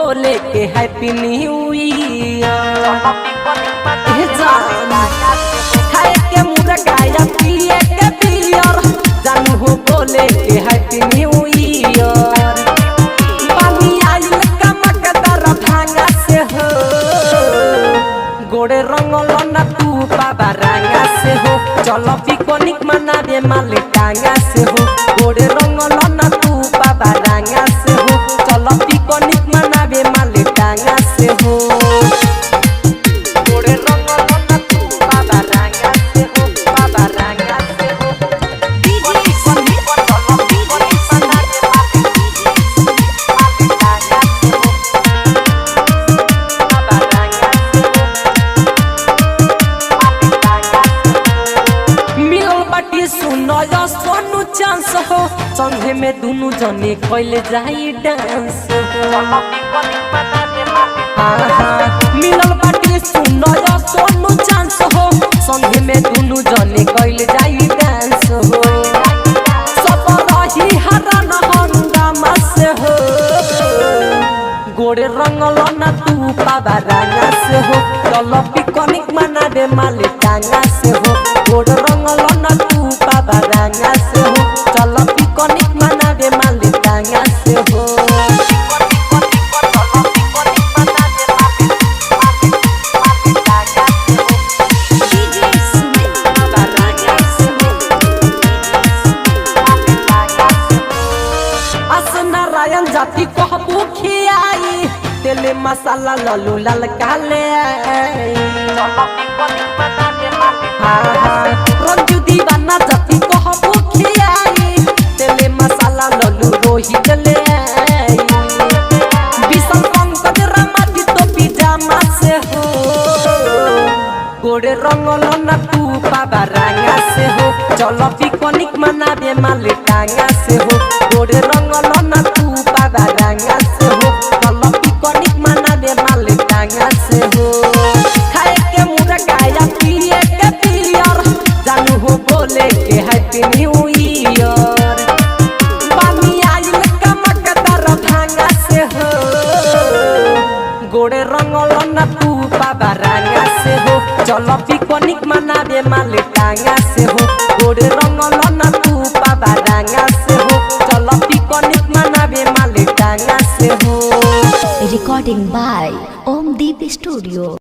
बोले के happy new year. खाए के मुर्गा या पिए के बियर, जानू हो बोले के हैप्पी न्यू ईयर। पानी आइल कमकदर भांगा से हो, गोड़े रंगल ना तू बाबा रंगा से हो। चलो पिकनिक मनाबे माले टांगा से हो, गोड़े रंगल ना तू बाबा रंगा से हो। चलो पिकनिक मनाबे माले टांगा से हो, गोड़े रंगल ना तू बाबा रंगा से हो, बाबा रंगा से हो। सुनो यो सोनू चांस हो, संगे में दोनों जने कैले जाई डांस हो। मिलल बाटी सुनो यो सोनू चांस हो, संगे में दोनों जने कैले जाई डांस हो। सब रही हरन हंगामा से हो, गोड़े रंगल ना तू बाबा रंगा से हो। चलो पिकनिक मनाबे माले टांगा से हो, गोड़े रंगल ना तू बाबा रंगा से हो। चलो पिकनिक मनाबे माले टांगा से हो। नारायण जाति कहबू खियाई, तेले मसाला ललू लाल काले। रंजू दीवाना जाति कहबू खियाई, तेले मसाला ललू रोहित ले। विशाल पंकज रामाजी तो पिजामा से हो, गोड़े रंगल ना तू बाबा रंगा से हो। चलो पिकनिक मनाबे माले टांगा से हो, गोड़े रंगल ना तू बाबा रंगा से हो। चलो पिकनिक मनाबे माले टांगा से हो। खाए के मुर्गा या पिए के बियर, जानू हो बोले के हैप्पी न्यू ईयर। पानी आइल कमकदर भांगा से हो, गोड़े रंगल ना तू बाबा रंगा से हो। चलो पिकनिक मनाबे माले टांगा से हो, गोड़े रंगल ना तू बाबा रंगा से हो। चलो पिकनिक मनाबे माले टांगा से हो। Recording by Om Deep Studio.